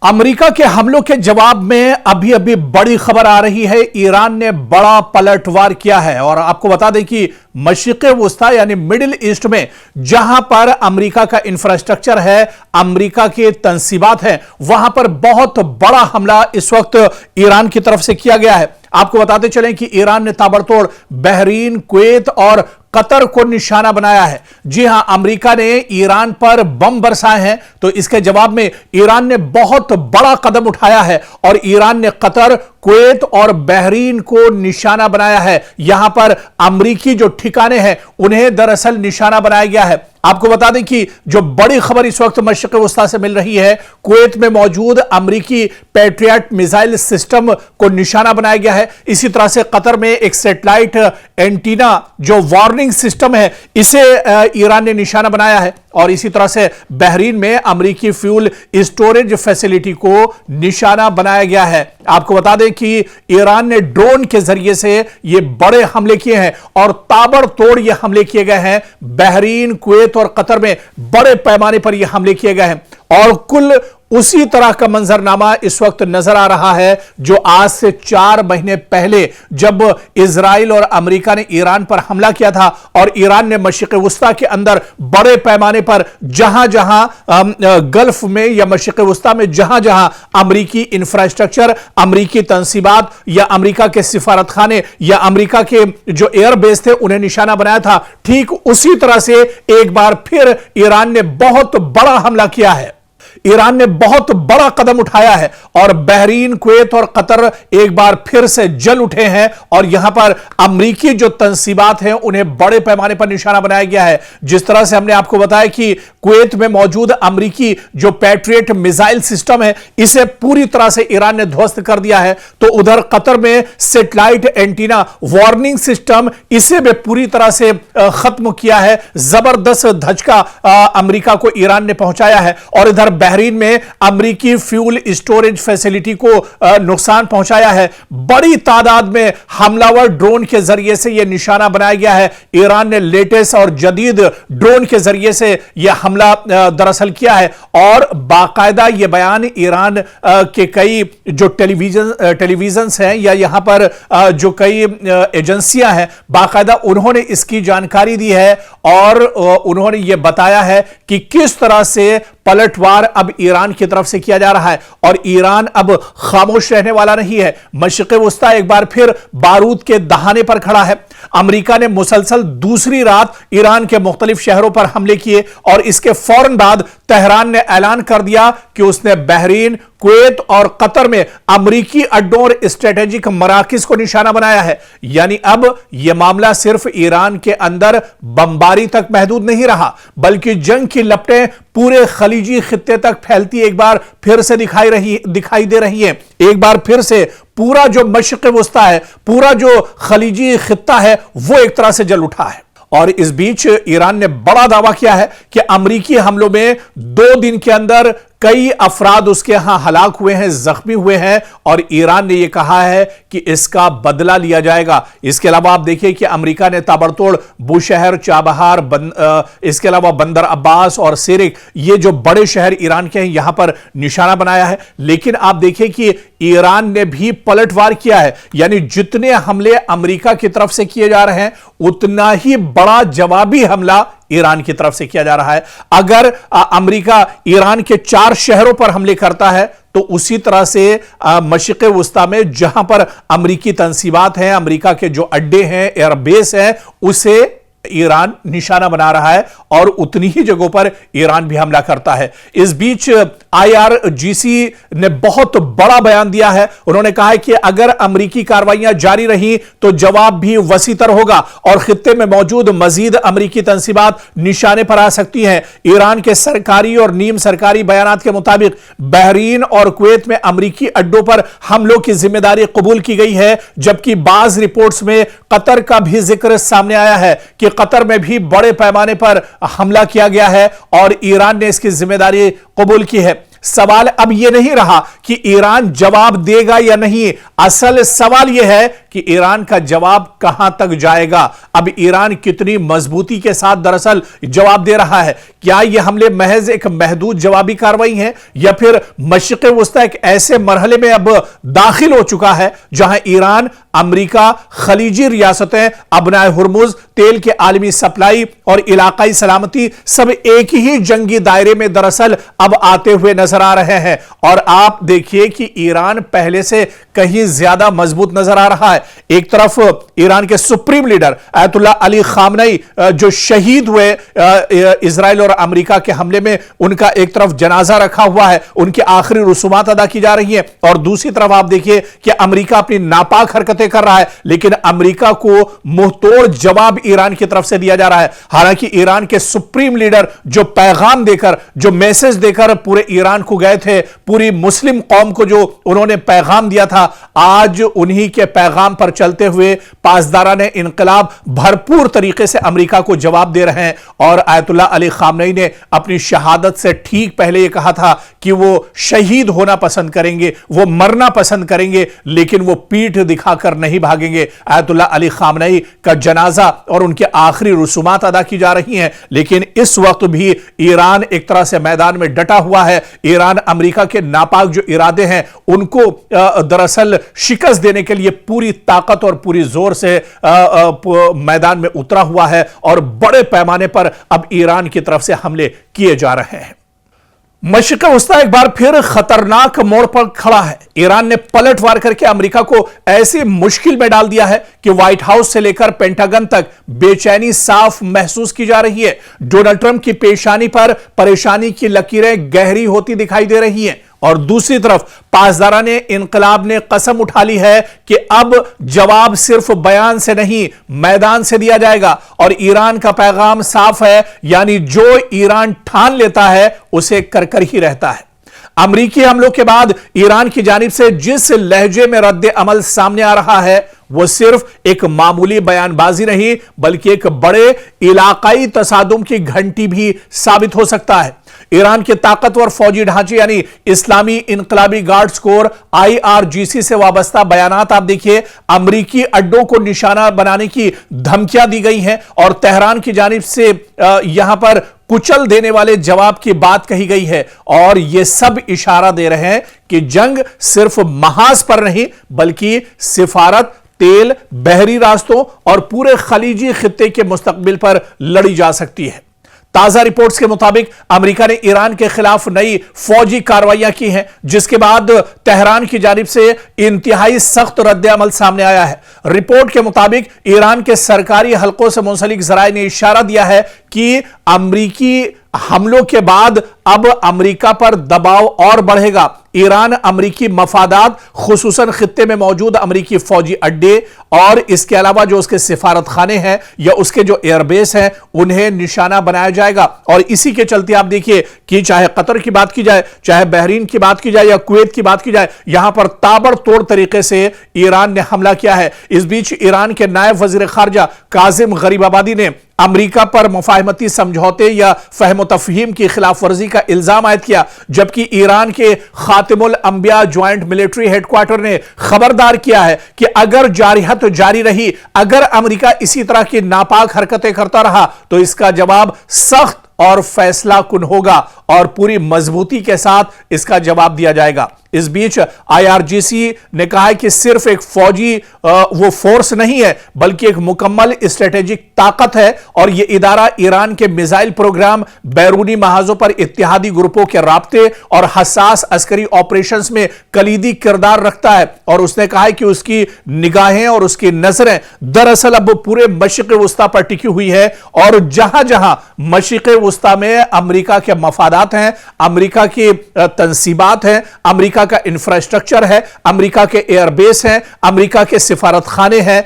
America के हमलों के जवाब में अभी बड़ी खबर आ रही है। ईरान ने बड़ा पलटवार किया है और आपको बता दें कि मशरिक़े वुस्ता यानी मिडिल ईस्ट में जहां पर अमेरिका का इंफ्रास्ट्रक्चर है, अमेरिका के तंसीबात हैं, वहां पर बहुत बड़ा हमला इस वक्त ईरान की तरफ से किया गया है। आपको बताते चलें कि ईरान ने ताबड़तोड़ बहरीन, कुवैत और कतर को निशाना बनाया है। जी हां, अमेरिका ने ईरान पर बम बरसाए हैं, तो इसके जवाब में ईरान ने बहुत बड़ा कदम उठाया है और ईरान ने कतर, कुवैत और बहरीन को निशाना बनाया है। यहां पर अमेरिकी जो ठिकाने हैं उन्हें दरअसल निशाना बनाया गया है। आपको बता दें कि जो बड़ी खबर इस वक्त मशरिक़े वुस्ता से मिल रही है, कुवैत में मौजूद अमेरिकी पैट्रियट मिसाइल सिस्टम को निशाना बनाया गया है। इसी तरह से कतर में एक सैटेलाइट एंटीना जो वार्निंग सिस्टम है, इसे ईरान ने निशाना बनाया है। और इसी तरह से बहरीन में अमेरिकी फ्यूल स्टोरेज फैसिलिटी को निशाना बनाया गया है। आपको बता दें कि ईरान ने ड्रोन के जरिए से ये बड़े हमले किए हैं और ताबड़तोड़ ये हमले किए गए हैं। बहरीन, कुवैत और कतर में बड़े पैमाने पर ये हमले किए गए हैं और कुल उसी तरह का मंजरनामा इस वक्त नजर आ रहा है जो आज से 4 महीने पहले जब इजराइल और अमेरिका ने ईरान पर हमला किया था और ईरान ने मशरिक़े वुस्ता के अंदर बड़े पैमाने पर जहां जहां गल्फ में या मशरिक़े वुस्ता में जहां जहां अमेरिकी इंफ्रास्ट्रक्चर, अमेरिकी तंसीबात या अमेरिका के सिफारत खाने या अमेरिका के जो एयरबेस थे उन्हें निशाना बनाया था, ठीक उसी तरह से एक बार फिर ईरान ने बहुत बड़ा हमला किया है। ईरान ने बहुत बड़ा कदम उठाया है और बहरीन, कुवैत और कतर एक बार फिर से जल उठे हैं और यहां पर अमेरिकी जो तंसीबात हैं उन्हें बड़े पैमाने पर निशाना बनाया गया है। जिस तरह से हमने आपको बताया कि कुवैत में मौजूद अमेरिकी जो पैट्रियट मिसाइल सिस्टम है, इसे पूरी तरह से ईरान ने ध्वस्त कर दिया है, तो उधर कतर में सैटेलाइट एंटीना वार्निंग सिस्टम, इसे भी पूरी तरह से खत्म किया है। जबरदस्त धचका अमेरिका को ईरान ने पहुंचाया है और इधर बहरीन में अमेरिकी फ्यूल स्टोरेज फैसिलिटी को नुकसान पहुंचाया है। बड़ी तादाद में हमलावर ड्रोन के जरिए से यह निशाना बनाया गया है। ईरान ने लेटेस्ट और जदीद ड्रोन के जरिए से यह हमला दरअसल किया है और बाकायदा यह बयान ईरान के कई जो टेलीविजन हैं या यहां पर जो कई एजेंसियां हैं, बाकायदा उन्होंने इसकी जानकारी दी है और उन्होंने यह बताया है कि किस तरह से पलटवार अब ईरान की तरफ से किया जा रहा है और ईरान अब खामोश रहने वाला नहीं है। मशरिक़े वुस्ता एक बार फिर बारूद के दहाने पर खड़ा है। अमेरिका ने मुसलसल दूसरी रात ईरान के मुख्तलिफ शहरों पर हमले किए और इसके फौरन बाद तेहरान ने ऐलान कर दिया कि उसने बहरीन, कुवैत और कतर में अमेरिकी अड्डों और स्ट्रेटेजिक मराकिज को निशाना बनाया है। यानी अब यह मामला सिर्फ ईरान के अंदर बमबारी तक महदूद नहीं रहा, बल्कि जंग की लपटें पूरे खलीजी खित्ते तक फैलती एक बार फिर से दिखाई दे रही है। एक बार फिर से पूरा जो मशरिक़े वुस्ता है, पूरा जो खलीजी खित्ता है, वो एक तरह से जल उठा है। और इस बीच ईरान ने बड़ा दावा किया है कि अमेरिकी हमलों में 2 दिन के अंदर कई अफराद उसके यहां हलाक हुए हैं, जख्मी हुए हैं और ईरान ने यह कहा है कि इसका बदला लिया जाएगा। इसके अलावा आप देखिए कि अमेरिका ने ताबड़तोड़ बुशहर, चाबहार, इसके अलावा बंदर अब्बास और सिरिक, ये जो बड़े शहर ईरान के हैं, यहां पर निशाना बनाया है। लेकिन आप देखिए कि ईरान ने भी पलटवार किया है, यानी जितने हमले अमेरिका की तरफ से किए जा रहे हैं उतना ही बड़ा जवाबी हमला ईरान की तरफ से किया जा रहा है। अगर अमेरिका ईरान के 4 शहरों पर हमले करता है तो उसी तरह से मशरिक़े वुस्ता में जहां पर अमेरिकी तंसीबात हैं, अमेरिका के जो अड्डे हैं, एयरबेस हैं, उसे ईरान निशाना बना रहा है और उतनी ही जगहों पर ईरान भी हमला करता है। इस बीच IRGC ने बहुत बड़ा बयान दिया है। उन्होंने कहा है कि अगर अमेरिकी कार्रवाइयां जारी रही तो जवाब भी वसीतर होगा और खित्ते में मौजूद मजीद अमेरिकी तंसीबात निशाने पर आ सकती हैं। ईरान के सरकारी और नीम सरकारी बयानात के मुताबिक बहरीन और कुवैत में अमेरिकी अड्डों पर हमलों की जिम्मेदारी कबूल की गई है, जबकि बाज रिपोर्ट्स में कतर का भी जिक्र सामने आया है कि कतर में भी बड़े पैमाने पर हमला किया गया है और ईरान ने इसकी जिम्मेदारी कबूल की है। सवाल अब यह नहीं रहा कि ईरान जवाब देगा या नहीं, असल सवाल यह है कि कि ईरान का जवाब कहां तक जाएगा। अब ईरान कितनी मजबूती के साथ दरअसल जवाब दे रहा है। क्या यह हमले महज एक महदूद जवाबी कार्रवाई है या फिर मशरिक़ वस्ता एक ऐसे मरहले में अब दाखिल हो चुका है जहां ईरान, अमेरिका, खलीजी रियासतें, अबनाए हुर्मुज, तेल के आलमी सप्लाई और इलाकाई सलामती सब एक ही जंगी दायरे में दरअसल अब आते हुए नजर आ रहे हैं। और आप देखिए कि ईरान पहले से कहीं ज्यादा मजबूत नजर आ रहा है। एक तरफ ईरान के supreme leader Ayatollah Ali Khamenei जो शहीद हुए इजराइल और अमेरिका के हमले में, उनका एक तरफ जनाजा रखा हुआ है, उनकी आखिरी रसूमात अदा की जा रही है। और दूसरी तरफ आप देखिए कि अमेरिका अपनी नापाक हरकतें कर रहा है, लेकिन अमेरिका को मुंहतोड़ जवाब ईरान की तरफ से दिया जा रहा है। हालांकि ईरान के सुप्रीम लीडर जो पैगाम देकर, जो मैसेज देकर पूरे ईरान को गए थे, पूरी मुस्लिम कौम को जो उन्होंने पैगाम दिया था, आज उन्हीं के पैगाम पर चलते हुए पासदारान इनकलाब भरपूर तरीके से अमेरिका को जवाब दे रहे हैं। और आयतुल्लाह अली खामनेई ने अपनी शहादत से ठीक पहले यह कहा था कि वो शहीद होना पसंद करेंगे, वो मरना पसंद करेंगे, लेकिन वो पीठ दिखाकर नहीं भागेंगे। आयतुल्लाह अली खामनेई का जनाजा और उनके आखिरी रसूमात अदा की जा रही हैं, लेकिन इस वक्त भी ईरान एक तरह से मैदान में डटा हुआ है। ईरान अमेरिका के नापाक जो इरादे हैं उनको दरअसल शिकस्त देने के लिए पूरी ताकत और पूरी जोर से मैदान में उतरा हुआ है और बड़े पैमाने पर अब ईरान की तरफ से हमले किए जा रहे हैं। मशरिक़ वस्ता एक बार फिर खतरनाक मोड़ पर खड़ा है। ईरान ने पलटवार करके अमेरिका को ऐसी मुश्किल में डाल दिया है कि व्हाइट हाउस से लेकर पेंटागन तक बेचैनी साफ महसूस की जा रही है। डोनाल्ड ट्रंप की पेशानी पर परेशानी की लकीरें गहरी होती दिखाई दे रही हैं। और दूसरी तरफ पासदारान इनकलाब ने कसम उठा ली है कि अब जवाब सिर्फ बयान से नहीं, मैदान से दिया जाएगा। और ईरान का पैगाम साफ है, यानी जो ईरान ठान लेता है उसे कर कर ही रहता है। अमेरिकी हमलों के बाद ईरान की जानिब से जिस लहजे में रद्द अमल सामने आ रहा है, वो सिर्फ एक मामूली बयानबाजी नहीं बल्कि एक बड़े इलाकाई तसादुम की घंटी भी साबित हो सकता है। ईरान के ताकतवर फौजी ढांचे यानी इस्लामी इनकलाबी गार्ड्स कोर IRGC से वाबस्ता बयानात आप देखिए, अमरीकी अड्डों को निशाना बनाने की धमकियां दी गई हैं और तेहरान की जानिब से यहां पर कुचल देने वाले जवाब की बात कही गई है। और यह सब इशारा दे रहे हैं कि जंग सिर्फ महाज पर नहीं बल्कि सिफारत, तेल, बहरी रास्तों और पूरे खलीजी खित्ते के मुस्तकबिल पर लड़ी जा सकती है। ताजा रिपोर्ट्स के मुताबिक अमेरिका ने ईरान के खिलाफ नई फौजी कार्रवाइयां की हैं, जिसके बाद तेहरान की जानिब से इंतहाई सख्त रद्द अमल सामने आया है। रिपोर्ट के मुताबिक ईरान के सरकारी हलकों से मुंसलिक जराये ने इशारा दिया है कि अमेरिकी हमलों के बाद अब अमेरिका पर दबाव और बढ़ेगा। ईरान अमेरिकी मफादात, खुसूसन खित्ते में मौजूद अमेरिकी फौजी अड्डे और इसके अलावा जो उसके सिफारत खाने हैं या उसके जो एयरबेस हैं, उन्हें निशाना बनाया जाएगा। और इसी के चलते आप देखिए कि चाहे कतर की बात की जाए, चाहे बहरीन की बात की जाए या कुवैत की बात की जाए, यहां पर ताबड़तोड़ तरीके से ईरान ने हमला किया है। इस बीच ईरान के नायब वजीर खारजा काजिम गरीबाबादी ने अमेरिका पर मुफाहमती समझौते या फहम तफहीम की खिलाफ वर्जी का इल्जाम आयद किया, जबकि ईरान के खातिमुल अंबिया ज्वाइंट मिलिट्री हेडक्वार्टर ने खबरदार किया है कि अगर जारिहत जारी रही, अगर अमेरिका इसी तरह की नापाक हरकतें करता रहा तो इसका जवाब सख्त और फैसला कुन होगा और पूरी मजबूती के साथ इसका जवाब दिया जाएगा। इस बीच IRGC ने कहा है कि सिर्फ एक फौजी वो फोर्स नहीं है बल्कि एक मुकम्मल स्ट्रेटेजिक ताकत है और यह इदारा ईरान के मिसाइल प्रोग्राम, बैरूनी महाजों पर इत्तेहादी ग्रुपों के राब्ते और हसास अस्करी ऑपरेशंस में कलीदी किरदार रखता है। और उसने कहा है कि उसकी निगाहें और उसकी नजरें दरअसल अब पूरे मशरिक़ वस्ता पर टिकी हुई है और जहां जहां मशरिक़ वस्ता में अमेरिका के मफादात हैं, अमेरिका की तंसीबात हैं, अमेरिका का इंफ्रास्ट्रक्चर है, अमेरिका के एयरबेस हैं, अमेरिका के सिफारत खाने हैं,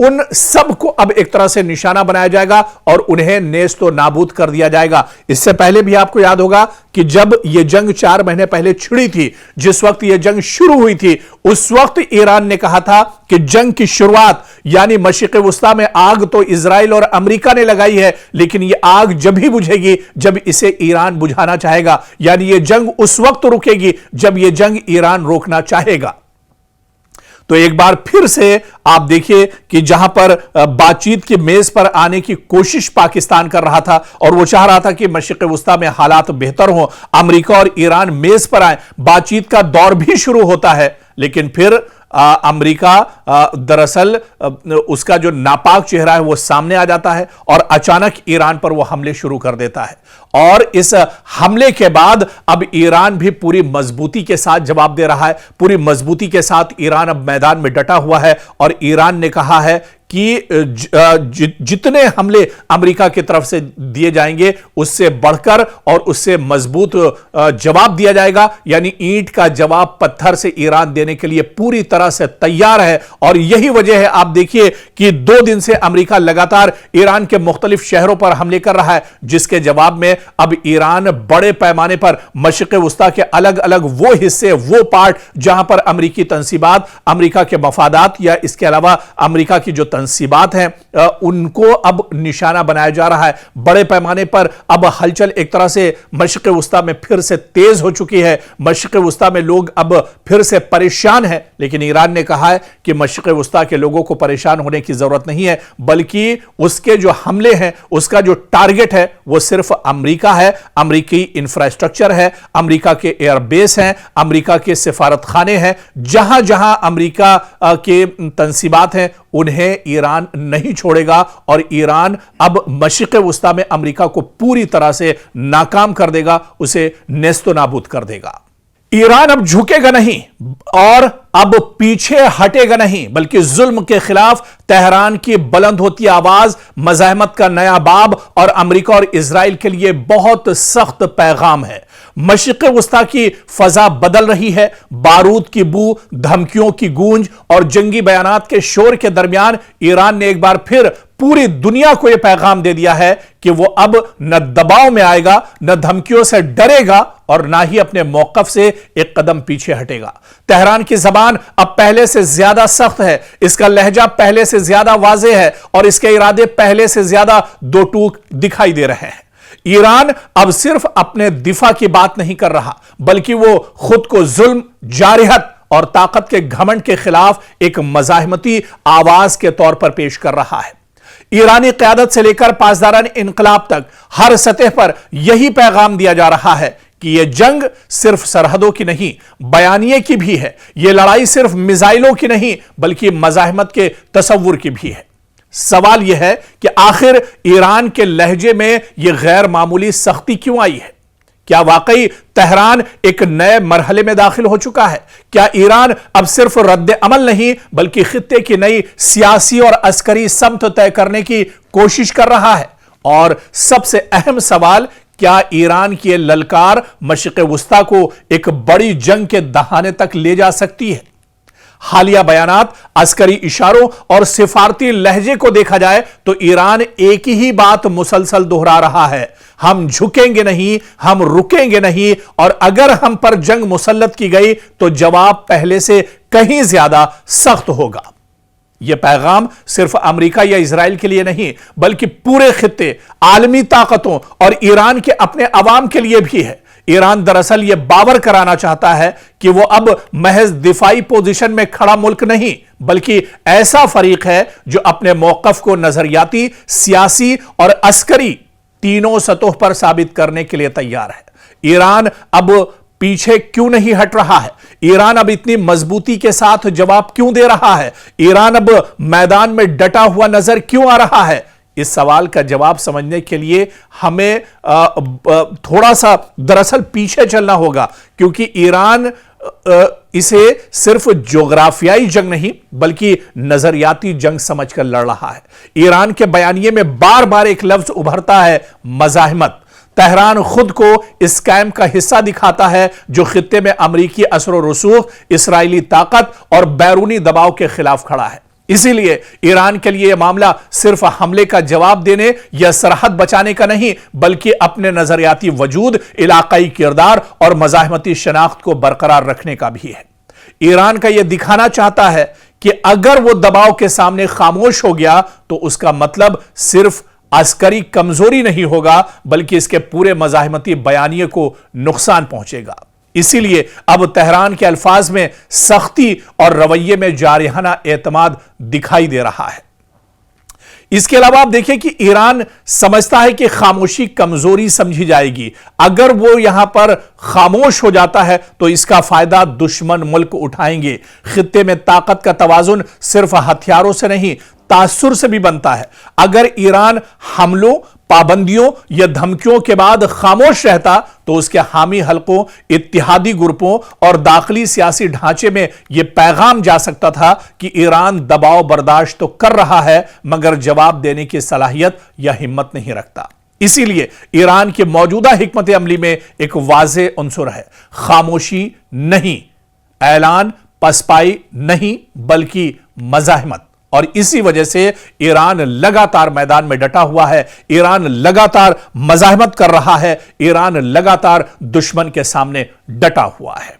उन सब को अब एक तरह से निशाना बनाया जाएगा और उन्हें नेस्तो नाबूद कर दिया जाएगा। इससे पहले भी आपको याद होगा कि जब यह जंग 4 महीने पहले छिड़ी थी, जिस वक्त यह जंग शुरू हुई थी, उस वक्त ईरान ने कहा था कि जंग की शुरुआत यानी मशरिक़ वस्ता में आग तो इजराइल और अमेरिका ने लगाई है, लेकिन यह आग जब ही बुझेगी जब इसे ईरान बुझाना चाहेगा, यानी यह जंग उस वक्त रुकेगी जब यह जंग ईरान रोकना चाहेगा। تو ایک بار پھر سے آپ دیکھیے کہ جہاں پر بات چیت کی میز پر آنے کی کوشش پاکستان کر رہا تھا اور وہ چاہ رہا تھا کہ مشرق وسطی میں حالات بہتر ہوں، امریکہ اور ایران میز پر آئیں، بات چیت کا دور بھی شروع ہوتا ہے، لیکن پھر امریکہ دراصل اس کا جو ناپاک چہرہ ہے وہ سامنے آ جاتا ہے اور اچانک ایران پر وہ حملے شروع کر دیتا ہے، اور اس حملے کے بعد اب ایران بھی پوری مضبوطی کے ساتھ جواب دے رہا ہے، پوری مضبوطی کے ساتھ ایران اب میدان میں ڈٹا ہوا ہے، اور ایران نے کہا ہے کہ جتنے حملے امریکہ کی طرف سے دیے جائیں گے اس سے بڑھ کر اور اس سے مضبوط جواب دیا جائے گا، یعنی اینٹ کا جواب پتھر سے ایران دینے کے لیے پوری طرح سے تیار ہے۔ اور یہی وجہ ہے، آپ دیکھیے کہ 2 دن سے امریکہ لگاتار ایران کے مختلف شہروں پر حملے کر رہا ہے، جس کے جواب میں اب ایران بڑے پیمانے پر مشرق وسطی کے الگ الگ وہ حصے، وہ پارٹ جہاں پر امریکی تنصیبات، امریکہ کے مفادات یا اس کے علاوہ امریکہ کی جو تنصیبات ہیں ان کو اب نشانہ بنایا جا رہا ہے۔ بڑے پیمانے پر اب ہلچل ایک طرح سے مشرق وسطی میں پھر سے تیز ہو چکی ہے، مشرق وسطی میں لوگ اب پھر سے پریشان ہیں، لیکن ایران نے کہا ہے کہ مشرق وسطی کے لوگوں کو پریشان ہونے کی ضرورت نہیں ہے، بلکہ اس کے جو حملے ہیں، اس کا جو ٹارگٹ ہے وہ صرف امریکہ ہے، امریکی انفراسٹرکچر ہے، امریکہ کے ایئر بیس ہیں، امریکہ کے سفارت خانے ہیں، جہاں جہاں امریکہ کے تنصیبات ہیں انہیں ایران نہیں چھوڑے گا، اور ایران اب مشرق وسطی میں امریکہ کو پوری طرح سے ناکام کر دے گا، اسے نیست و نابود کر دے گا۔ ایران اب جھکے گا نہیں اور اب پیچھے ہٹے گا نہیں، بلکہ ظلم کے خلاف تہران کی بلند ہوتی آواز مزاحمت کا نیا باب اور امریکہ اور اسرائیل کے لیے بہت سخت پیغام ہے۔ مشرق وسطی کی فضا بدل رہی ہے، بارود کی بو، دھمکیوں کی گونج اور جنگی بیانات کے شور کے درمیان ایران نے ایک بار پھر پوری دنیا کو یہ پیغام دے دیا ہے کہ وہ اب نہ دباؤ میں آئے گا، نہ دھمکیوں سے ڈرے گا اور نہ ہی اپنے موقف سے ایک قدم پیچھے ہٹے گا۔ تہران کی زبان اب پہلے سے زیادہ سخت ہے، اس کا لہجہ پہلے سے زیادہ واضح ہے اور اس کے ارادے پہلے سے زیادہ دو ٹوک دکھائی دے رہے ہیں۔ ایران اب صرف اپنے دفاع کی بات نہیں کر رہا، بلکہ وہ خود کو ظلم، جارحیت اور طاقت کے گھمنڈ کے خلاف ایک مزاحمتی آواز کے طور پر پیش کر رہا ہے۔ ایرانی قیادت سے لے کر پاسداران انقلاب تک ہر سطح پر یہی پیغام دیا جا رہا ہے کہ یہ جنگ صرف سرحدوں کی نہیں، بیانیے کی بھی ہے، یہ لڑائی صرف میزائلوں کی نہیں بلکہ مزاحمت کے تصور کی بھی ہے۔ سوال یہ ہے کہ آخر ایران کے لہجے میں یہ غیر معمولی سختی کیوں آئی ہے؟ کیا واقعی تہران ایک نئے مرحلے میں داخل ہو چکا ہے؟ کیا ایران اب صرف رد عمل نہیں بلکہ خطے کی نئی سیاسی اور عسکری سمت طے کرنے کی کوشش کر رہا ہے؟ اور سب سے اہم سوال، کیا ایران کی یہ للکار مشرق وسطی کو ایک بڑی جنگ کے دہانے تک لے جا سکتی ہے؟ حالیہ بیانات، عسکری اشاروں اور سفارتی لہجے کو دیکھا جائے تو ایران ایک ہی بات مسلسل دہرا رہا ہے: ہم جھکیں گے نہیں، ہم رکیں گے نہیں، اور اگر ہم پر جنگ مسلط کی گئی تو جواب پہلے سے کہیں زیادہ سخت ہوگا۔ یہ پیغام صرف امریکہ یا اسرائیل کے لیے نہیں بلکہ پورے خطے، عالمی طاقتوں اور ایران کے اپنے عوام کے لیے بھی ہے۔ ایران دراصل یہ باور کرانا چاہتا ہے کہ وہ اب محض دفاعی پوزیشن میں کھڑا ملک نہیں بلکہ ایسا فریق ہے جو اپنے موقف کو نظریاتی، سیاسی اور عسکری تینوں سطح پر ثابت کرنے کے لیے تیار ہے۔ ایران اب پیچھے کیوں نہیں ہٹ رہا ہے؟ ایران اب اتنی مضبوطی کے ساتھ جواب کیوں دے رہا ہے؟ ایران اب میدان میں ڈٹا ہوا نظر کیوں آ رہا ہے؟ اس سوال کا جواب سمجھنے کے لیے ہمیں تھوڑا سا دراصل پیچھے چلنا ہوگا، کیونکہ ایران اسے صرف جغرافیائی جنگ نہیں بلکہ نظریاتی جنگ سمجھ کر لڑ رہا ہے۔ ایران کے بیانیے میں بار بار ایک لفظ ابھرتا ہے: مزاحمت۔ تہران خود کو اس کیمپ کا حصہ دکھاتا ہے جو خطے میں امریکی اثر و رسوخ، اسرائیلی طاقت اور بیرونی دباؤ کے خلاف کھڑا ہے۔ اسی لیے ایران کے لیے یہ معاملہ صرف حملے کا جواب دینے یا سرحد بچانے کا نہیں بلکہ اپنے نظریاتی وجود، علاقائی کردار اور مزاحمتی شناخت کو برقرار رکھنے کا بھی ہے۔ ایران کا یہ دکھانا چاہتا ہے کہ اگر وہ دباؤ کے سامنے خاموش ہو گیا تو اس کا مطلب صرف عسکری کمزوری نہیں ہوگا بلکہ اس کے پورے مزاحمتی بیانیے کو نقصان پہنچے گا۔ इसीलिए अब तेहरान के अल्फाज में सख्ती और रवैये में जारिहाना एतमाद दिखाई दे रहा है। इसके अलावा आप देखिए कि ईरान समझता है कि खामोशी कमजोरी समझी जाएगी। अगर वो यहां पर खामोश हो जाता है तो इसका फायदा दुश्मन मुल्क उठाएंगे। खित्ते में ताकत का तवाजुन सिर्फ हथियारों से नहीं, तासुर से भी बनता है। अगर ईरान हमलों, पाबंदियों या धमकियों के बाद खामोश रहता तो उसके हामी हलकों, इत्तिहादी ग्रुपों और दाखिली सियासी ढांचे में यह पैगाम जा सकता था कि ईरान दबाव बर्दाश्त तो कर रहा है मगर जवाब देने की सलाहियत या हिम्मत नहीं रखता। इसीलिए ईरान की मौजूदा हिकमत अमली में एक वाज़ेह उन्सुर है, खामोशी नहीं, ऐलान, पसपाई नहीं, बल्कि मज़ाहमत। और इसी वजह से ईरान लगातार मैदान में डटा हुआ है, ईरान लगातार मज़ाहमत कर रहा है, ईरान लगातार दुश्मन के सामने डटा हुआ है।